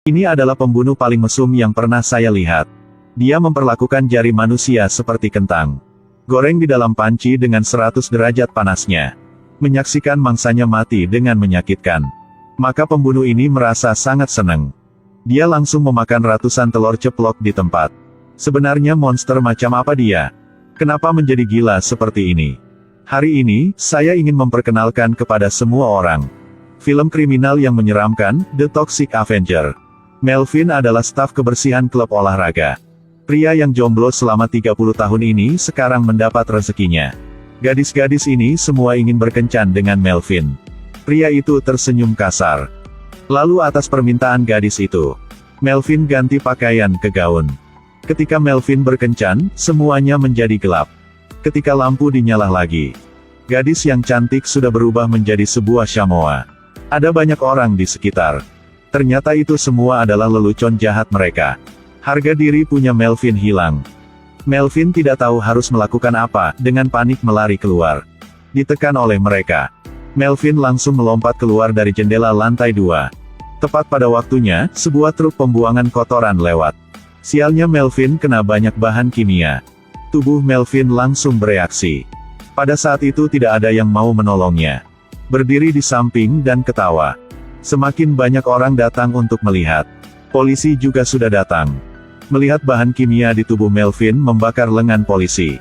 Ini adalah pembunuh paling mesum yang pernah saya lihat. Dia memperlakukan jari manusia seperti kentang. Goreng di dalam panci dengan 100 derajat panasnya. Menyaksikan mangsanya mati dengan menyakitkan. Maka pembunuh ini merasa sangat senang. Dia langsung memakan ratusan telur ceplok di tempat. Sebenarnya monster macam apa dia? Kenapa menjadi gila seperti ini? Hari ini, saya ingin memperkenalkan kepada semua orang. Film kriminal yang menyeramkan, The Toxic Avenger. Melvin adalah staf kebersihan klub olahraga. Pria yang jomblo selama 30 tahun ini sekarang mendapat rezekinya. Gadis-gadis ini semua ingin berkencan dengan Melvin. Pria itu tersenyum kasar. Lalu atas permintaan gadis itu, Melvin ganti pakaian ke gaun. Ketika Melvin berkencan, semuanya menjadi gelap. Ketika lampu dinyala lagi, gadis yang cantik sudah berubah menjadi sebuah syamoa. Ada banyak orang di sekitar. Ternyata itu semua adalah lelucon jahat mereka. Harga diri punya Melvin hilang. Melvin tidak tahu harus melakukan apa, dengan panik melari keluar. Ditekan oleh mereka. Melvin langsung melompat keluar dari jendela lantai 2. Tepat pada waktunya, sebuah truk pembuangan kotoran lewat. Sialnya Melvin kena banyak bahan kimia. Tubuh Melvin langsung bereaksi. Pada saat itu tidak ada yang mau menolongnya. Berdiri di samping dan ketawa. Semakin banyak orang datang untuk melihat. Polisi juga sudah datang. Melihat bahan kimia di tubuh Melvin membakar lengan polisi.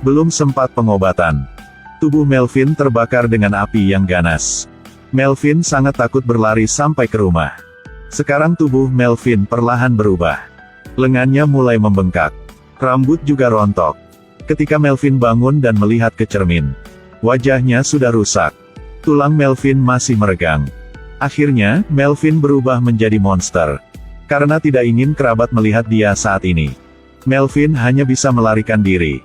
Belum sempat pengobatan. Tubuh Melvin terbakar dengan api yang ganas. Melvin sangat takut berlari sampai ke rumah. Sekarang tubuh Melvin perlahan berubah. Lengannya mulai membengkak. Rambut juga rontok. Ketika Melvin bangun dan melihat ke cermin, wajahnya sudah rusak. Tulang Melvin masih meregang. Akhirnya, Melvin berubah menjadi monster. Karena tidak ingin kerabat melihat dia saat ini, Melvin hanya bisa melarikan diri.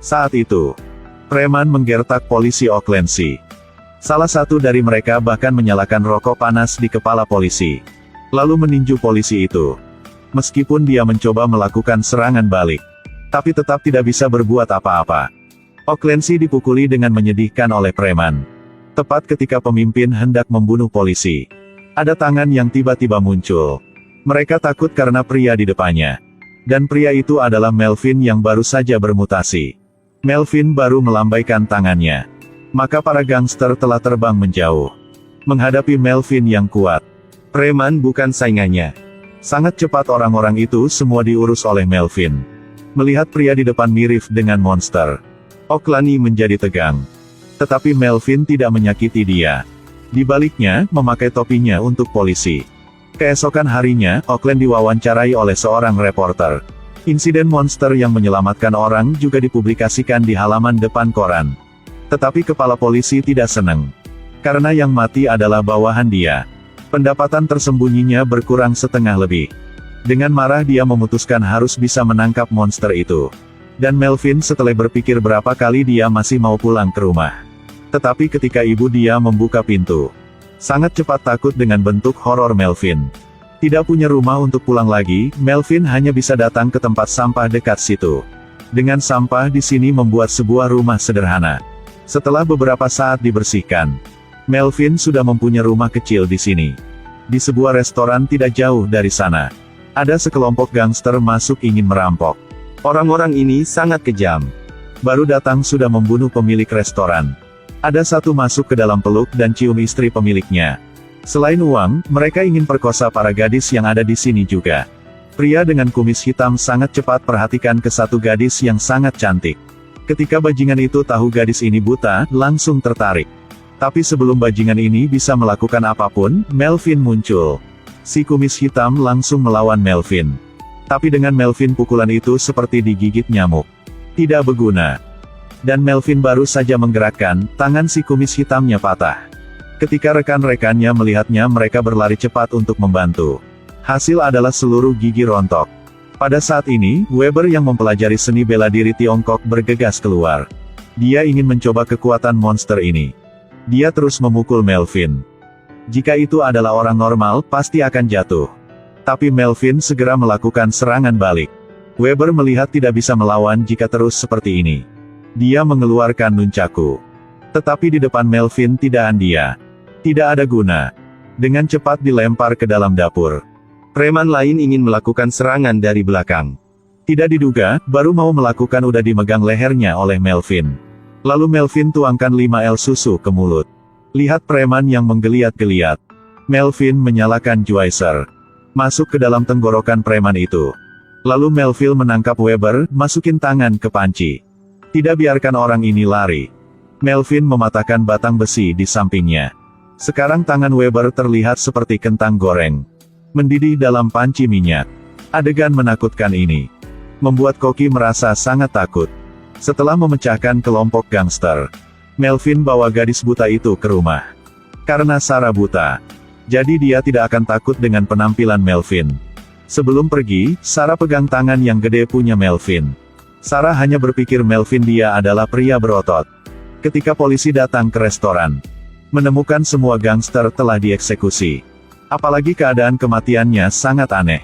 Saat itu, preman menggertak polisi Oaklandsy. Salah satu dari mereka bahkan menyalakan rokok panas di kepala polisi. Lalu meninju polisi itu. Meskipun dia mencoba melakukan serangan balik, tapi tetap tidak bisa berbuat apa-apa. Oaklandsy dipukuli dengan menyedihkan oleh preman. Tepat ketika pemimpin hendak membunuh polisi, ada tangan yang tiba-tiba muncul. Mereka takut karena pria di depannya. Dan pria itu adalah Melvin yang baru saja bermutasi. Melvin baru melambaikan tangannya. Maka para gangster telah terbang menjauh. Menghadapi Melvin yang kuat. Preman bukan saingannya. Sangat cepat orang-orang itu semua diurus oleh Melvin. Melihat pria di depan mirip dengan monster, Oaklandsy menjadi tegang. Tetapi Melvin tidak menyakiti dia. Di baliknya, memakai topinya untuk polisi. Keesokan harinya, Oaklandsy diwawancarai oleh seorang reporter. Insiden monster yang menyelamatkan orang juga dipublikasikan di halaman depan koran. Tetapi kepala polisi tidak senang. Karena yang mati adalah bawahan dia. Pendapatan tersembunyinya berkurang setengah lebih. Dengan marah dia memutuskan harus bisa menangkap monster itu. Dan Melvin setelah berpikir berapa kali dia masih mau pulang ke rumah. Tetapi ketika ibu dia membuka pintu, sangat cepat takut dengan bentuk horor Melvin. Tidak punya rumah untuk pulang lagi, Melvin hanya bisa datang ke tempat sampah dekat situ. Dengan sampah di sini membuat sebuah rumah sederhana. Setelah beberapa saat dibersihkan, Melvin sudah mempunyai rumah kecil di sini. Di sebuah restoran tidak jauh dari sana, ada sekelompok gangster masuk ingin merampok. Orang-orang ini sangat kejam. Baru datang sudah membunuh pemilik restoran. Ada satu masuk ke dalam peluk dan cium istri pemiliknya. Selain uang, mereka ingin perkosa para gadis yang ada di sini juga. Pria dengan kumis hitam sangat cepat perhatikan ke satu gadis yang sangat cantik. Ketika bajingan itu tahu gadis ini buta, langsung tertarik. Tapi sebelum bajingan ini bisa melakukan apapun, Melvin muncul. Si kumis hitam langsung melawan Melvin. Tapi dengan Melvin pukulan itu seperti digigit nyamuk. Tidak berguna. Dan Melvin baru saja menggerakkan, tangan si kumis hitamnya patah. Ketika rekan-rekannya melihatnya mereka berlari cepat untuk membantu. Hasil adalah seluruh gigi rontok. Pada saat ini, Weber yang mempelajari seni bela diri Tiongkok bergegas keluar. Dia ingin mencoba kekuatan monster ini. Dia terus memukul Melvin. Jika itu adalah orang normal, pasti akan jatuh. Tapi Melvin segera melakukan serangan balik. Weber melihat tidak bisa melawan jika terus seperti ini. Dia mengeluarkan nunchaku. Tetapi di depan Melvin tidak dia. Tidak ada guna. Dengan cepat dilempar ke dalam dapur. Preman lain ingin melakukan serangan dari belakang. Tidak diduga, baru mau melakukan udah dimegang lehernya oleh Melvin. Lalu Melvin tuangkan 5 el susu ke mulut. Lihat preman yang menggeliat-geliat. Melvin menyalakan juicer. Masuk ke dalam tenggorokan preman itu. Lalu Melvin menangkap Weber, masukin tangan ke panci. Tidak biarkan orang ini lari. Melvin mematahkan batang besi di sampingnya. Sekarang tangan Weber terlihat seperti kentang goreng. Mendidih dalam panci minyak. Adegan menakutkan ini membuat Koki merasa sangat takut. Setelah memecahkan kelompok gangster, Melvin bawa gadis buta itu ke rumah. Karena Sarah buta, jadi dia tidak akan takut dengan penampilan Melvin. Sebelum pergi, Sarah pegang tangan yang gede punya Melvin. Sarah hanya berpikir Melvin dia adalah pria berotot. Ketika polisi datang ke restoran, menemukan semua gangster telah dieksekusi. Apalagi keadaan kematiannya sangat aneh.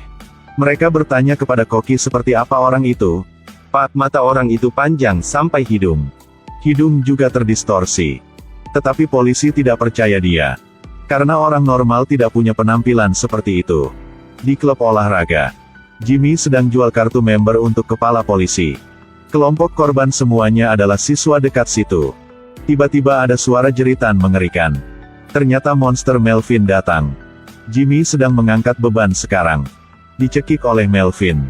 Mereka bertanya kepada Koki seperti apa orang itu. Pak, mata orang itu panjang sampai hidung. Hidung juga terdistorsi. Tetapi polisi tidak percaya dia. Karena orang normal tidak punya penampilan seperti itu. Di klub olahraga, Jimmy sedang jual kartu member untuk kepala polisi. Kelompok korban semuanya adalah siswa dekat situ. Tiba-tiba ada suara jeritan mengerikan. Ternyata monster Melvin datang. Jimmy sedang mengangkat beban sekarang. Dicekik oleh Melvin.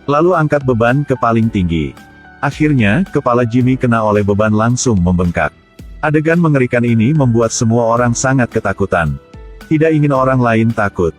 Lalu angkat beban ke paling tinggi. Akhirnya, kepala Jimmy kena oleh beban langsung membengkak. Adegan mengerikan ini membuat semua orang sangat ketakutan. Tidak ingin orang lain takut.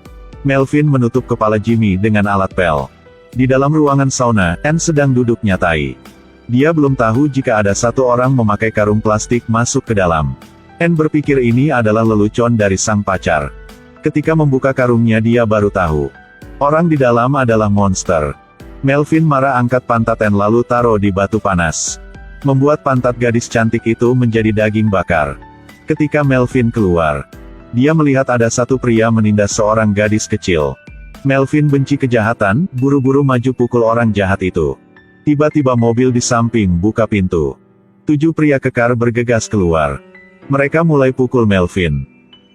Melvin menutup kepala Jimmy dengan alat pel. Di dalam ruangan sauna, Anne sedang duduk nyatai. Dia belum tahu jika ada satu orang memakai karung plastik masuk ke dalam. Anne berpikir ini adalah lelucon dari sang pacar. Ketika membuka karungnya dia baru tahu. Orang di dalam adalah monster. Melvin marah angkat pantat Anne lalu taruh di batu panas. Membuat pantat gadis cantik itu menjadi daging bakar. Ketika Melvin keluar, dia melihat ada satu pria menindas seorang gadis kecil. Melvin benci kejahatan, buru-buru maju pukul orang jahat itu. Tiba-tiba mobil di samping buka pintu. 7 pria kekar bergegas keluar. Mereka mulai pukul Melvin.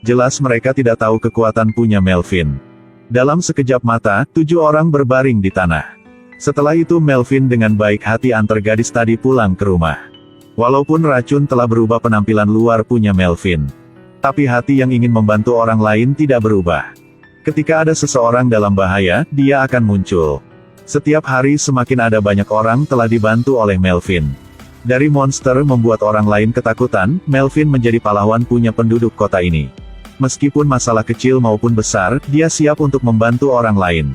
Jelas mereka tidak tahu kekuatan punya Melvin. Dalam sekejap mata, 7 orang berbaring di tanah. Setelah itu Melvin dengan baik hati antar gadis tadi pulang ke rumah. Walaupun racun telah berubah penampilan luar punya Melvin. Tapi hati yang ingin membantu orang lain tidak berubah. Ketika ada seseorang dalam bahaya, dia akan muncul. Setiap hari semakin ada banyak orang telah dibantu oleh Melvin. Dari monster membuat orang lain ketakutan, Melvin menjadi pahlawan punya penduduk kota ini. Meskipun masalah kecil maupun besar, dia siap untuk membantu orang lain.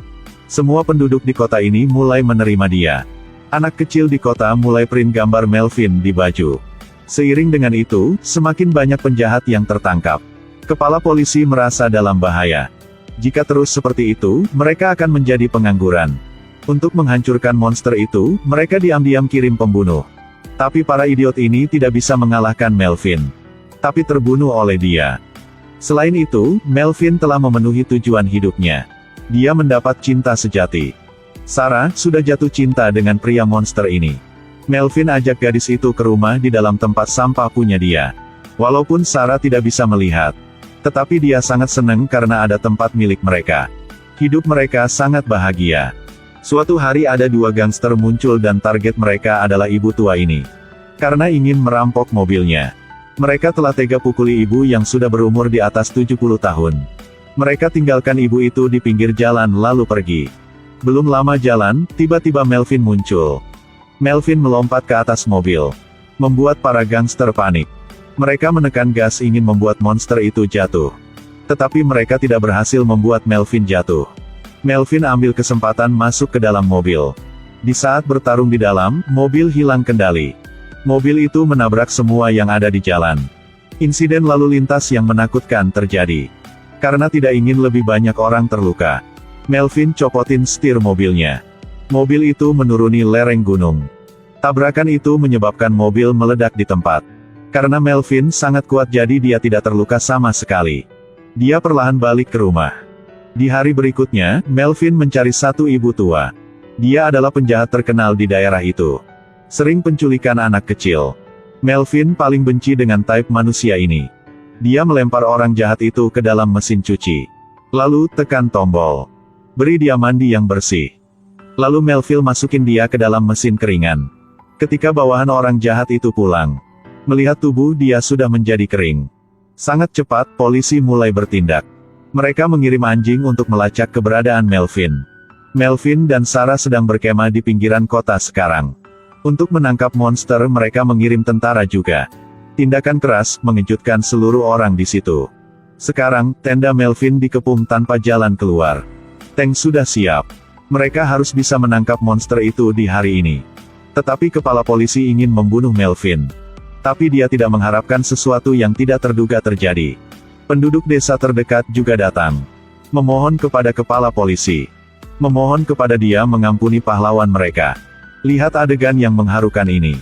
Semua penduduk di kota ini mulai menerima dia. Anak kecil di kota mulai print gambar Melvin di baju. Seiring dengan itu, semakin banyak penjahat yang tertangkap. Kepala polisi merasa dalam bahaya. Jika terus seperti itu, mereka akan menjadi pengangguran. Untuk menghancurkan monster itu, mereka diam-diam kirim pembunuh. Tapi para idiot ini tidak bisa mengalahkan Melvin. Tapi terbunuh oleh dia. Selain itu, Melvin telah memenuhi tujuan hidupnya. Dia mendapat cinta sejati. Sarah sudah jatuh cinta dengan pria monster ini. Melvin ajak gadis itu ke rumah di dalam tempat sampah punya dia. Walaupun Sarah tidak bisa melihat, tetapi dia sangat senang karena ada tempat milik mereka. Hidup mereka sangat bahagia. Suatu hari ada 2 gangster muncul dan target mereka adalah ibu tua ini. Karena ingin merampok mobilnya. Mereka telah tega pukuli ibu yang sudah berumur di atas 70 tahun. Mereka tinggalkan ibu itu di pinggir jalan lalu pergi. Belum lama jalan, tiba-tiba Melvin muncul. Melvin melompat ke atas mobil. Membuat para gangster panik. Mereka menekan gas ingin membuat monster itu jatuh. Tetapi mereka tidak berhasil membuat Melvin jatuh. Melvin ambil kesempatan masuk ke dalam mobil. Di saat bertarung di dalam, mobil hilang kendali. Mobil itu menabrak semua yang ada di jalan. Insiden lalu lintas yang menakutkan terjadi. Karena tidak ingin lebih banyak orang terluka, Melvin copotin setir mobilnya. Mobil itu menuruni lereng gunung. Tabrakan itu menyebabkan mobil meledak di tempat. Karena Melvin sangat kuat jadi dia tidak terluka sama sekali. Dia perlahan balik ke rumah. Di hari berikutnya, Melvin mencari satu ibu tua. Dia adalah penjahat terkenal di daerah itu. Sering penculikan anak kecil. Melvin paling benci dengan type manusia ini. Dia melempar orang jahat itu ke dalam mesin cuci. Lalu tekan tombol. Beri dia mandi yang bersih. Lalu Melville masukin dia ke dalam mesin keringan. Ketika bawahan orang jahat itu pulang, melihat tubuh dia sudah menjadi kering. Sangat cepat, polisi mulai bertindak. Mereka mengirim anjing untuk melacak keberadaan Melvin. Melvin dan Sarah sedang berkemah di pinggiran kota sekarang. Untuk menangkap monster mereka mengirim tentara juga. Tindakan keras mengejutkan seluruh orang di situ. Sekarang, tenda Melvin dikepung tanpa jalan keluar. Tank sudah siap. Mereka harus bisa menangkap monster itu di hari ini. Tetapi kepala polisi ingin membunuh Melvin. Tapi dia tidak mengharapkan sesuatu yang tidak terduga terjadi. Penduduk desa terdekat juga datang. Memohon kepada kepala polisi. Memohon kepada dia mengampuni pahlawan mereka. Lihat adegan yang mengharukan ini.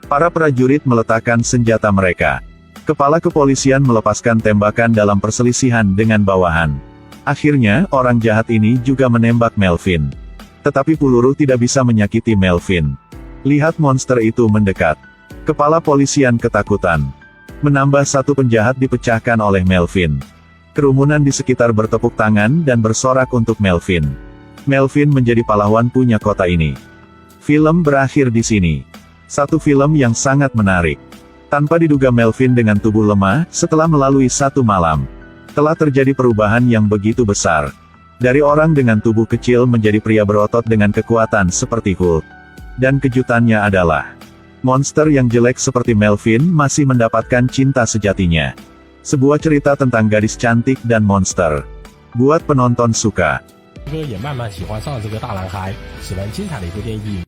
Para prajurit meletakkan senjata mereka. Kepala kepolisian melepaskan tembakan dalam perselisihan dengan bawahan. Akhirnya, orang jahat ini juga menembak Melvin. Tetapi peluru tidak bisa menyakiti Melvin. Lihat monster itu mendekat. Kepala polisian ketakutan. Menambah satu penjahat dipecahkan oleh Melvin. Kerumunan di sekitar bertepuk tangan dan bersorak untuk Melvin. Melvin menjadi pahlawan punya kota ini. Film berakhir di sini. Satu film yang sangat menarik. Tanpa diduga Melvin dengan tubuh lemah, setelah melalui satu malam, telah terjadi perubahan yang begitu besar. Dari orang dengan tubuh kecil menjadi pria berotot dengan kekuatan seperti Hulk. Dan kejutannya adalah, monster yang jelek seperti Melvin masih mendapatkan cinta sejatinya. Sebuah cerita tentang gadis cantik dan monster. Buat penonton suka. 哥也慢慢喜欢上了这个大男孩，喜欢精彩的一部电影。